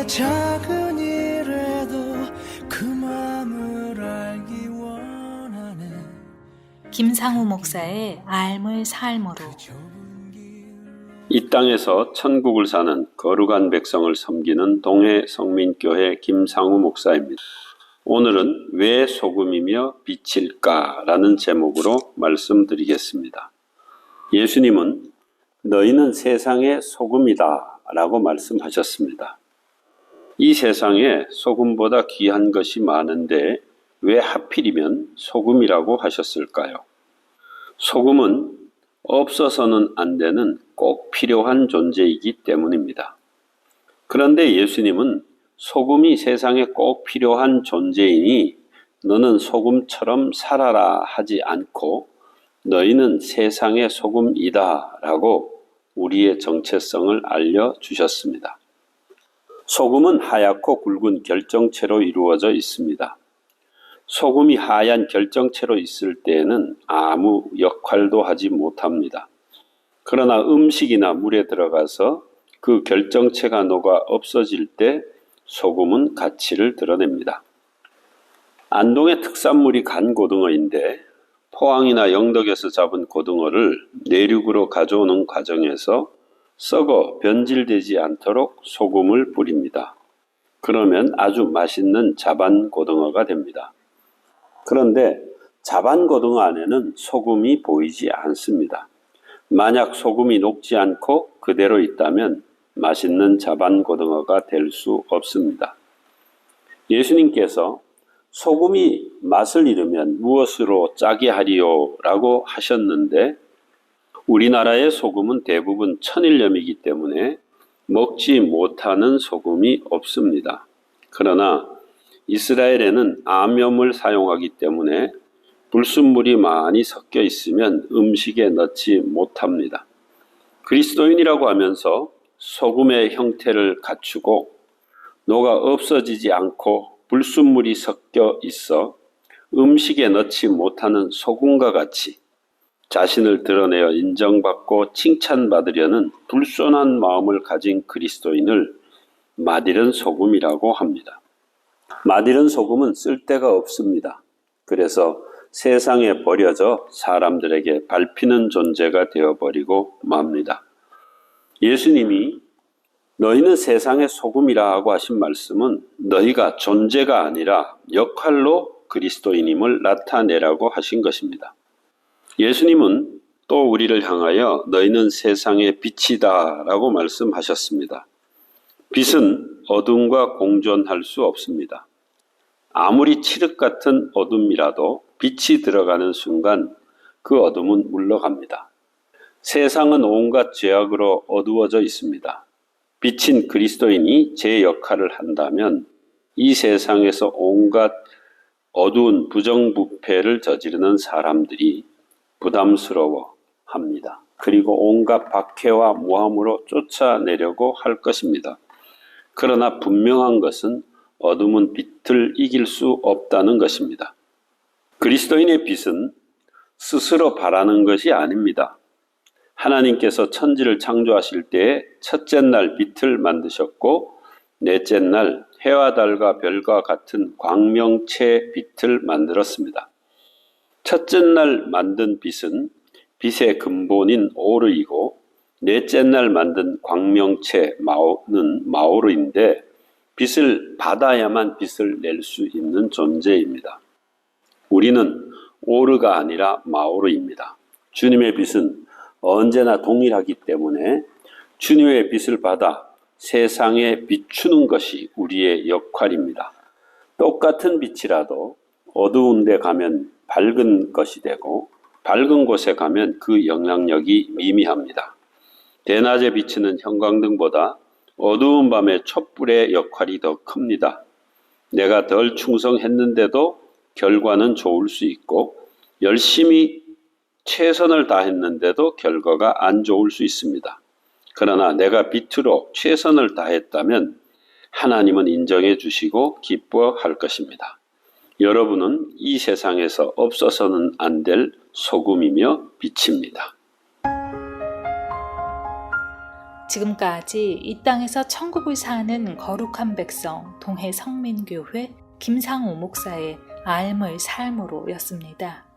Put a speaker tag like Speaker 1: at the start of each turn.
Speaker 1: 작은 일에도 그 마음을 알기 원하네.
Speaker 2: 김상우 목사의 알물 삶으로.
Speaker 3: 이 땅에서 천국을 사는 거룩한 백성을 섬기는 동해 성민교회 김상우 목사입니다. 오늘은 왜 소금이며 빛일까? 라는 제목으로 말씀드리겠습니다. 예수님은 너희는 세상의 소금이다 라고 말씀하셨습니다. 이 세상에 소금보다 귀한 것이 많은데 왜 하필이면 소금이라고 하셨을까요? 소금은 없어서는 안 되는 꼭 필요한 존재이기 때문입니다. 그런데 예수님은 소금이 세상에 꼭 필요한 존재이니 너는 소금처럼 살아라 하지 않고 너희는 세상의 소금이다 라고 우리의 정체성을 알려주셨습니다. 소금은 하얗고 굵은 결정체로 이루어져 있습니다. 소금이 하얀 결정체로 있을 때에는 아무 역할도 하지 못합니다. 그러나 음식이나 물에 들어가서 그 결정체가 녹아 없어질 때 소금은 가치를 드러냅니다. 안동의 특산물이 간 고등어인데 포항이나 영덕에서 잡은 고등어를 내륙으로 가져오는 과정에서 썩어 변질되지 않도록 소금을 뿌립니다. 그러면 아주 맛있는 자반 고등어가 됩니다. 그런데 자반 고등어 안에는 소금이 보이지 않습니다. 만약 소금이 녹지 않고 그대로 있다면 맛있는 자반 고등어가 될 수 없습니다. 예수님께서 소금이 맛을 잃으면 무엇으로 짜게 하리요? 라고 하셨는데 우리나라의 소금은 대부분 천일염이기 때문에 먹지 못하는 소금이 없습니다. 그러나 이스라엘에는 암염을 사용하기 때문에 불순물이 많이 섞여 있으면 음식에 넣지 못합니다. 그리스도인이라고 하면서 소금의 형태를 갖추고 녹아 없어지지 않고 불순물이 섞여 있어 음식에 넣지 못하는 소금과 같이 자신을 드러내어 인정받고 칭찬받으려는 불손한 마음을 가진 그리스도인을 맛이른 소금이라고 합니다. 맛이른 소금은 쓸데가 없습니다. 그래서 세상에 버려져 사람들에게 밟히는 존재가 되어버리고 맙니다. 예수님이 너희는 세상의 소금이라 하고 하신 말씀은 너희가 존재가 아니라 역할로 그리스도인임을 나타내라고 하신 것입니다. 예수님은 또 우리를 향하여 너희는 세상의 빛이다 라고 말씀하셨습니다. 빛은 어둠과 공존할 수 없습니다. 아무리 칠흑 같은 어둠이라도 빛이 들어가는 순간 그 어둠은 물러갑니다. 세상은 온갖 죄악으로 어두워져 있습니다. 빛인 그리스도인이 제 역할을 한다면 이 세상에서 온갖 어두운 부정부패를 저지르는 사람들이 부담스러워 합니다. 그리고 온갖 박해와 모함으로 쫓아내려고 할 것입니다. 그러나 분명한 것은 어둠은 빛을 이길 수 없다는 것입니다. 그리스도인의 빛은 스스로 바라는 것이 아닙니다. 하나님께서 천지를 창조하실 때에 첫째 날 빛을 만드셨고 넷째 날 해와 달과 별과 같은 광명체 빛을 만들었습니다. 첫째 날 만든 빛은 빛의 근본인 오르이고 넷째 날 만든 광명체 마오는 마오르인데 빛을 받아야만 빛을 낼 수 있는 존재입니다. 우리는 오르가 아니라 마오르입니다. 주님의 빛은 언제나 동일하기 때문에 주님의 빛을 받아 세상에 비추는 것이 우리의 역할입니다. 똑같은 빛이라도 어두운 데 가면 밝은 것이 되고 밝은 곳에 가면 그 영향력이 미미합니다. 대낮에 비치는 형광등보다 어두운 밤의 촛불의 역할이 더 큽니다. 내가 덜 충성했는데도 결과는 좋을 수 있고 열심히 최선을 다했는데도 결과가 안 좋을 수 있습니다. 그러나 내가 빛으로 최선을 다했다면 하나님은 인정해 주시고 기뻐할 것입니다. 여러분은 이 세상에서 없어서는 안 될 소금이며 빛입니다.
Speaker 2: 지금까지 이 땅에서 천국을 사는 거룩한 백성 동해 성민교회 김상우 목사의 삶을 삶으로였습니다.